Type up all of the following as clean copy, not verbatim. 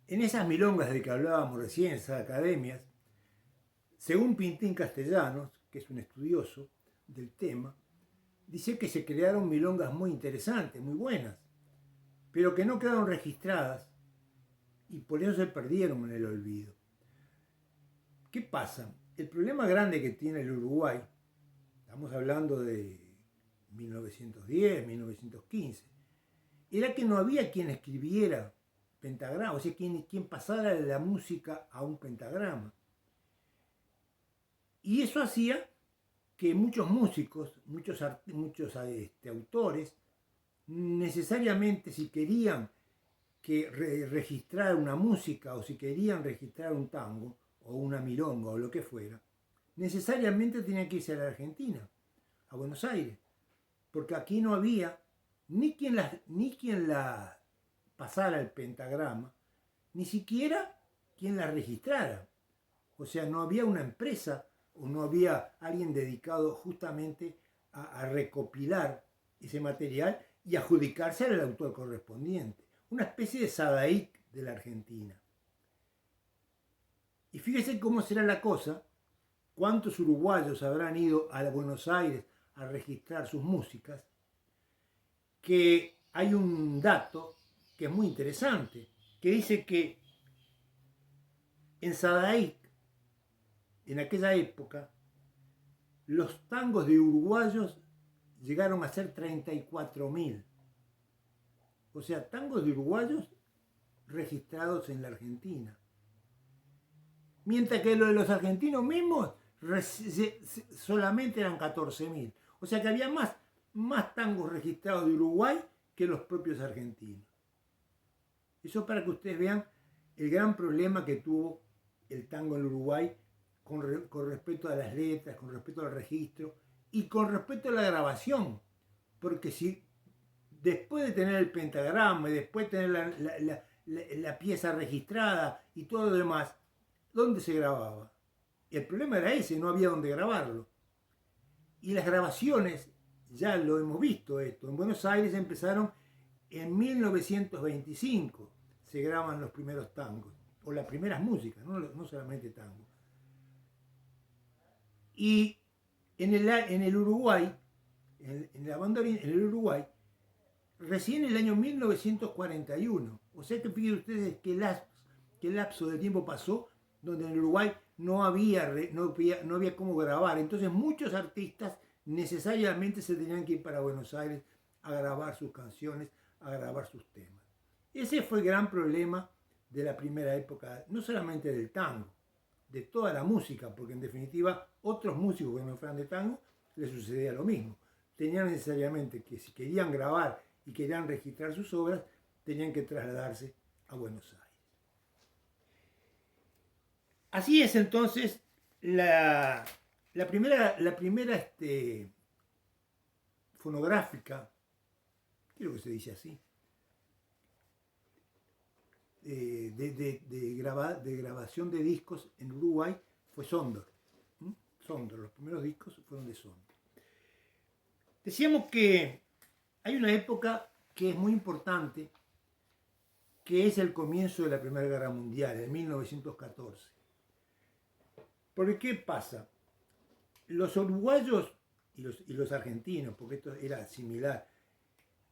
En esas milongas de que hablábamos recién, esas academias, según Pintín Castellanos, que es un estudioso del tema, dice que se crearon milongas muy interesantes, muy buenas, pero que no quedaron registradas y por eso se perdieron en el olvido. ¿Qué pasa? El problema grande que tiene el Uruguay, estamos hablando de 1910, 1915, era que no había quien escribiera pentagrama, o sea, quien pasara la música a un pentagrama. Y eso hacía que muchos músicos, muchos autores, necesariamente si querían registrar una música o si querían registrar un tango o una milonga o lo que fuera, necesariamente tenían que irse a la Argentina, a Buenos Aires, porque aquí no había ni quien la pasara el pentagrama, ni siquiera quien la registrara. O sea, no había una empresa o no había alguien dedicado justamente a recopilar ese material y adjudicarse al autor correspondiente. Una especie de Sadaic de la Argentina. Y fíjese cómo será la cosa, cuántos uruguayos habrán ido a Buenos Aires a registrar sus músicas, que hay un dato que es muy interesante, que dice que en Sadaic, en aquella época, los tangos de uruguayos llegaron a ser 34.000. O sea, tangos de uruguayos registrados en la Argentina. Mientras que lo de los argentinos mismos solamente eran 14.000. O sea que había más tangos registrados de Uruguay que los propios argentinos. Eso para que ustedes vean el gran problema que tuvo el tango en Uruguay con respecto a las letras, con respecto al registro y con respecto a la grabación. Porque si después de tener el pentagrama y después de tener la pieza registrada y todo lo demás, ¿dónde se grababa? El problema era ese, no había dónde grabarlo. Y las grabaciones, ya lo hemos visto esto, en Buenos Aires empezaron en 1925, se graban los primeros tangos, o las primeras músicas, no solamente tangos. Y en el Uruguay, en la bandoneón, en el Uruguay, recién en el año 1941, o sea que fíjense ustedes qué lapso de tiempo pasó donde en el Uruguay no había cómo grabar. Entonces muchos artistas necesariamente se tenían que ir para Buenos Aires a grabar sus canciones, a grabar sus temas. Ese fue el gran problema de la primera época, no solamente del tango, de toda la música, porque en definitiva otros músicos que no fueran de tango les sucedía lo mismo. Tenían necesariamente que si querían grabar y querían registrar sus obras, tenían que trasladarse a Buenos Aires. Así es entonces la primera fonográfica, creo que se dice así, de grabación de discos en Uruguay fue Sondor. Sondor, los primeros discos fueron de Sondor. Decíamos que hay una época que es muy importante, que es el comienzo de la Primera Guerra Mundial, en 1914. Porque ¿qué pasa? Los uruguayos y los argentinos, porque esto era similar,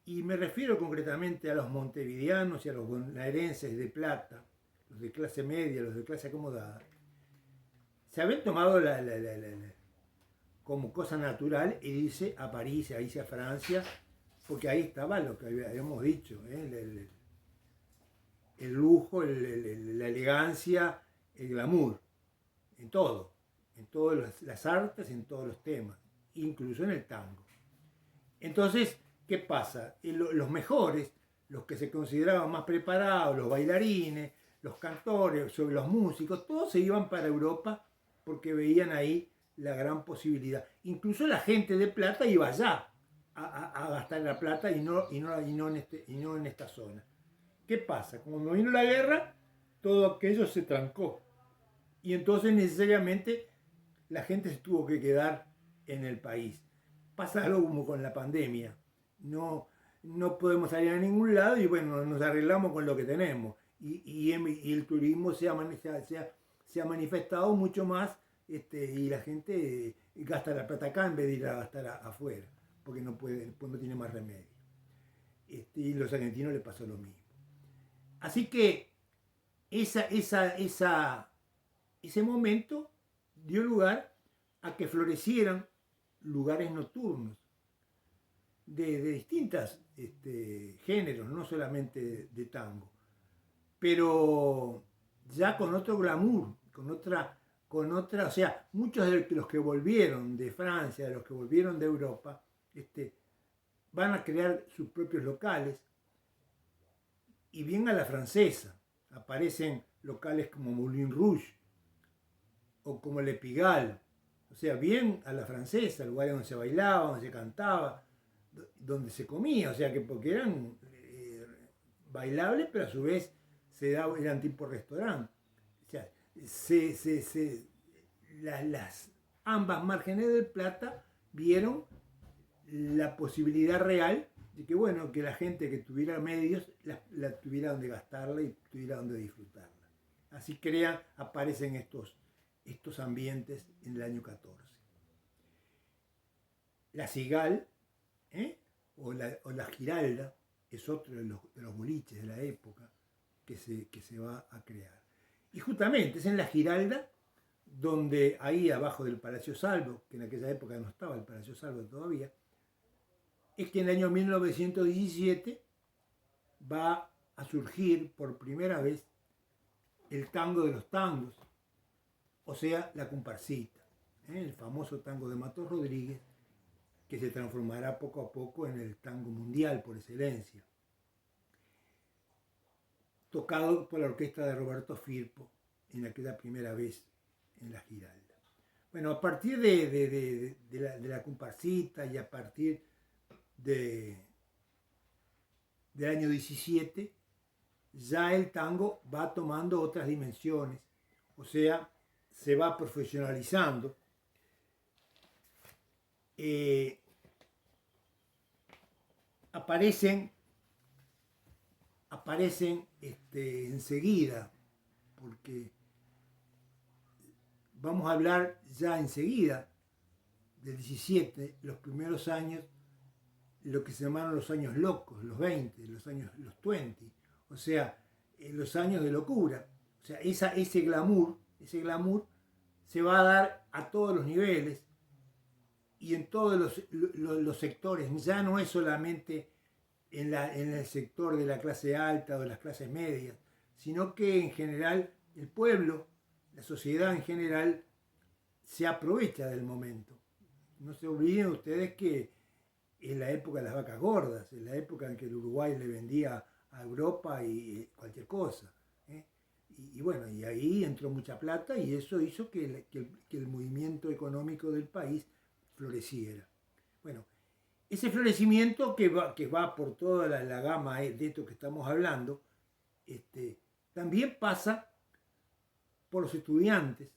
y me refiero concretamente a los montevideanos y a los bonaerenses de plata, los de clase media, los de clase acomodada, se habían tomado como cosa natural irse a París, a irse a Francia, porque ahí estaba lo que habíamos dicho, el lujo, la elegancia, el glamour, en todas las artes, en todos los temas, incluso en el tango. Entonces, ¿qué pasa? Los mejores, los que se consideraban más preparados, los bailarines, los cantores, los músicos, todos se iban para Europa porque veían ahí la gran posibilidad. Incluso la gente de plata iba allá a gastar la plata y no en esta zona. ¿Qué pasa? Como vino la guerra, todo aquello se trancó. Y entonces necesariamente la gente se tuvo que quedar en el país. Pasa algo como con la pandemia. No podemos salir a ningún lado y bueno, nos arreglamos con lo que tenemos. y el turismo se ha manifestado mucho más, y la gente gasta la plata acá en vez de ir a gastar afuera, porque no puede, pues no tiene más remedio. Y los argentinos les pasó lo mismo. Así que ese momento dio lugar a que florecieran lugares nocturnos de distintos géneros, no solamente de tango, pero ya con otro glamour, o sea, muchos de los que volvieron de Francia, de los que volvieron de Europa, van a crear sus propios locales, y bien a la francesa. Aparecen locales como Moulin Rouge o como Le Pigalle, o sea, bien a la francesa, lugares donde se bailaba, donde se cantaba, donde se comía, o sea, que porque eran bailables, pero a su vez eran tipo restaurante. O sea, las ambas márgenes del Plata vieron la posibilidad real de que, bueno, que la gente que tuviera medios la tuviera donde gastarla y tuviera donde disfrutarla. Así aparecen estos ambientes en el año 14. La Cigale, o la Giralda, es otro de los boliches de la época que se va a crear. Y justamente es en la Giralda donde ahí abajo del Palacio Salvo, que en aquella época no estaba el Palacio Salvo todavía, es que en el año 1917 va a surgir por primera vez el tango de los tangos, o sea, la comparsita, el famoso tango de Matos Rodríguez, que se transformará poco a poco en el tango mundial por excelencia, tocado por la orquesta de Roberto Firpo en aquella primera vez en la Giralda. Bueno, a partir de la comparsita y a partir del año 17, ya el tango va tomando otras dimensiones, o sea, se va profesionalizando. Aparecen enseguida, porque vamos a hablar ya enseguida del 17, los primeros años, lo que se llamaron los años locos, los 20, los 20, o sea, los años de locura. O sea, ese glamour se va a dar a todos los niveles y en todos los sectores. Ya no es solamente en el sector de la clase alta o de las clases medias, sino que en general el pueblo, la sociedad en general, se aprovecha del momento. No se olviden ustedes que en la época de las vacas gordas, en la época en que el Uruguay le vendía a Europa y cualquier cosa. Y bueno, y ahí entró mucha plata y eso hizo que el movimiento económico del país floreciera. Bueno, ese florecimiento que va por toda la gama de esto que estamos hablando, también pasa por los estudiantes,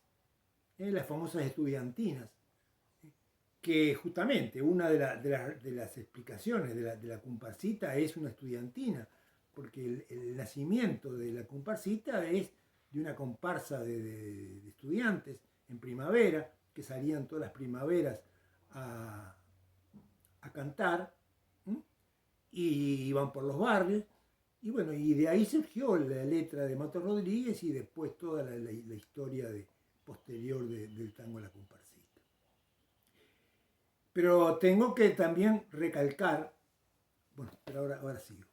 las famosas estudiantinas, que justamente una de las explicaciones de la comparsita es una estudiantina, porque el nacimiento de la comparsita es de una comparsa de estudiantes en primavera, que salían todas las primaveras a cantar, y iban por los barrios, y bueno, y de ahí surgió la letra de Matos Rodríguez y después toda la historia posterior del tango a la comparsita. Pero tengo que también recalcar, bueno, pero ahora sigo.